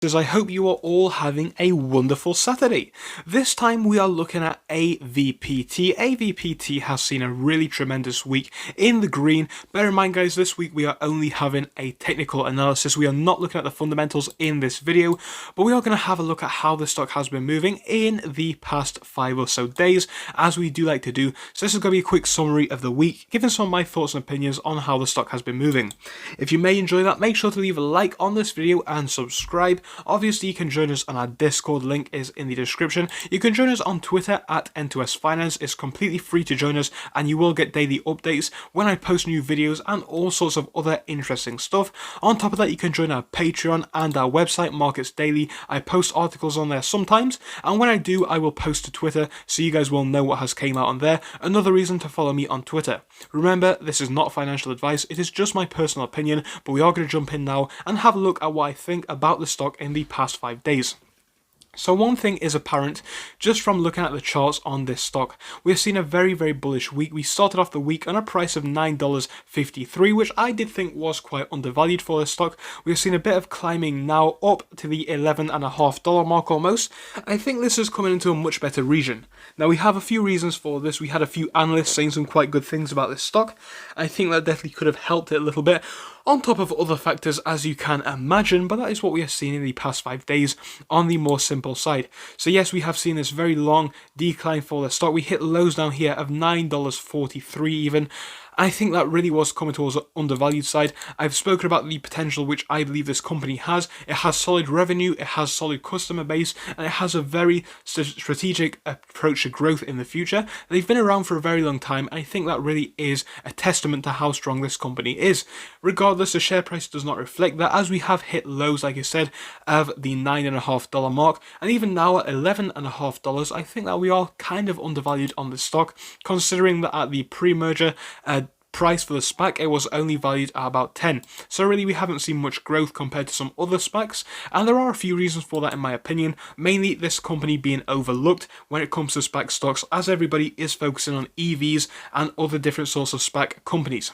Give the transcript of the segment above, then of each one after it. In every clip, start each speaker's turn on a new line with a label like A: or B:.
A: I hope you are all having a wonderful Saturday. This time we are looking at Avpt. Avpt has seen a really tremendous week in the green. Bear in mind guys, this week we are only having a technical analysis. We are not looking at the fundamentals in this video, but we are going to have a look at how the stock has been moving in the past 5 or so days, as we do like to do. So this is going to be a quick summary of the week, giving some of my thoughts and opinions on how the stock has been moving. If you may enjoy that, make sure to leave a like on this video and subscribe. Obviously, you can join us on our Discord, link is in the description. You can join us on Twitter at N2S Finance. It's completely free to join us, and you will get daily updates when I post new videos and all sorts of other interesting stuff. On top of that, you can join our Patreon and our website, Markets Daily. I post articles on there sometimes, and when I do, I will post to Twitter, so you guys will know what has came out on there. Another reason to follow me on Twitter. Remember, this is not financial advice, it is just my personal opinion, but we are going to jump in now and have a look at what I think about the stock in the past 5 days. So one thing is apparent just from looking at the charts on this stock. We've seen a very bullish week. We started off the week on a price of $9.53, which I did think was quite undervalued for this stock. We've seen a bit of climbing now up to the $11.50 mark almost. I think this is coming into a much better region. Now we have a few reasons for this. We had a few analysts saying some quite good things about this stock. I think that definitely could have helped it a little bit, on top of other factors as you can imagine, but that is what we have seen in the past 5 days on the more simple side. So yes, we have seen this very long decline for the stock. We hit lows down here of $9.43 even. I think that really was coming towards the undervalued side. I've spoken about the potential which I believe this company has. It has solid revenue, it has solid customer base, and it has a very strategic approach to growth in the future. They've been around for a very long time, and I think that really is a testament to how strong this company is. Regardless, the share price does not reflect that, as we have hit lows, like I said, of the $9.50 mark, and even now at $11.50, I think that we are kind of undervalued on this stock, considering that at the pre-merger price for the SPAC, it was only valued at about 10. So really we haven't seen much growth compared to some other SPACs, and there are a few reasons for that in my opinion, mainly this company being overlooked when it comes to SPAC stocks, as everybody is focusing on EVs and other different sorts of SPAC companies.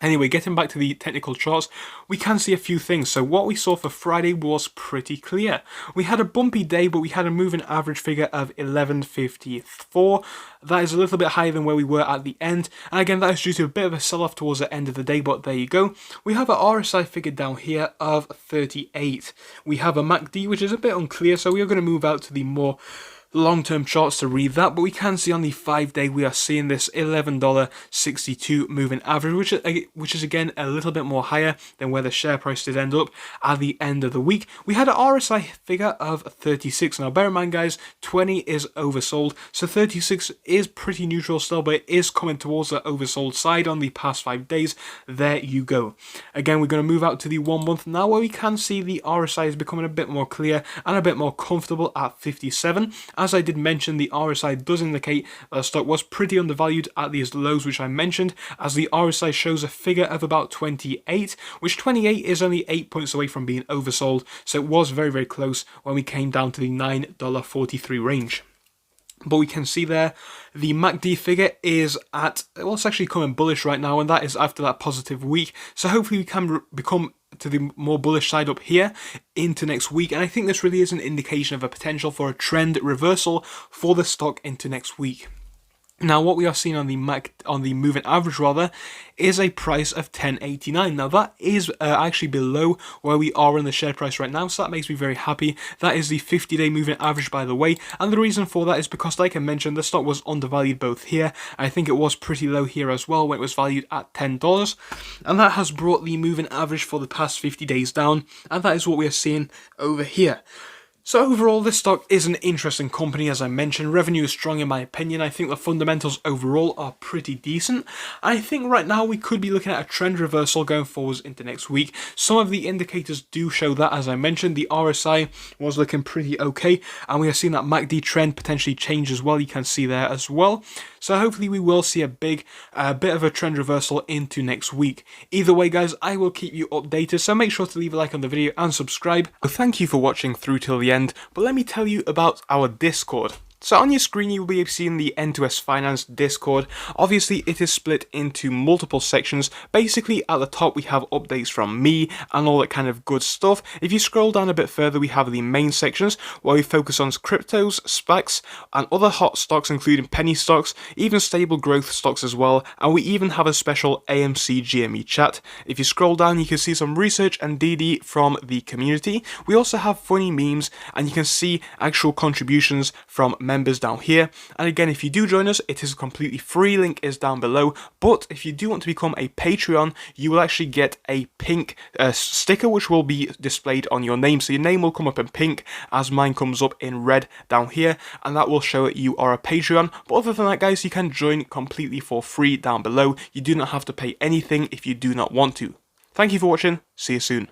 A: Anyway, getting back to the technical charts, we can see a few things. So what we saw for Friday was pretty clear. We had a bumpy day, but we had a moving average figure of 1154. That is a little bit higher than where we were at the end. And again, that is due to a bit of a sell-off towards the end of the day, but there you go. We have an RSI figure down here of 38. We have a MACD, which is a bit unclear, so we are going to move out to the more long-term charts to read that, but we can see on the 5-day we are seeing this $11.62 moving average, which is again a little bit more higher than where the share price did end up at the end of the week. We had an RSI figure of 36. Now bear in mind guys, 20 is oversold, so 36 is pretty neutral still, but it is coming towards the oversold side on the past 5 days. There you go. Again, we're going to move out to the 1 month now, where we can see the RSI is becoming a bit more clear and a bit more comfortable at 57. As I did mention, the RSI does indicate that the stock was pretty undervalued at these lows which I mentioned, as the RSI shows a figure of about 28, which 28 is only 8 points away from being oversold, so it was very close when we came down to the $9.43 range. But we can see there, the MACD figure is at, well, it's actually coming bullish right now, and that is after that positive week. So hopefully we can become to the more bullish side up here into next week, and I think this really is an indication of a potential for a trend reversal for the stock into next week. Now what we are seeing on the moving average rather is a price of 10.89. Now that is actually below where we are in the share price right now, so that makes me very happy. That is the 50-day moving average, by the way, and the reason for that is because, like I mentioned, the stock was undervalued both here. I think it was pretty low here as well when it was valued at $10, and that has brought the moving average for the past 50 days down, and that is what we are seeing over here. So overall, this stock is an interesting company, as I mentioned. Revenue is strong in my opinion. I think the fundamentals overall are pretty decent. I think right now we could be looking at a trend reversal going forwards into next week. Some of the indicators do show that, as I mentioned. The RSI was looking pretty okay, and we are seeing that MACD trend potentially change as well. You can see there as well. So hopefully we will see a bit of a trend reversal into next week. Either way guys, I will keep you updated, so make sure to leave a like on the video and subscribe. Thank you for watching through till the end, but let me tell you about our Discord. So on your screen, you'll be seeing the N2S Finance Discord. Obviously, it is split into multiple sections. Basically, at the top, we have updates from me and all that kind of good stuff. If you scroll down a bit further, we have the main sections where we focus on cryptos, SPACs, and other hot stocks, including penny stocks, even stable growth stocks as well. And we even have a special AMC GME chat. If you scroll down, you can see some research and DD from the community. We also have funny memes, and you can see actual contributions from members down here. And again, if you do join us, it is completely free, link is down below. But if you do want to become a Patreon, you will actually get a pink sticker which will be displayed on your name. So your name will come up in pink as mine comes up in red down here, and that will show that you are a Patreon. But other than that, guys, you can join completely for free down below. You do not have to pay anything if you do not want to. Thank you for watching, see you soon.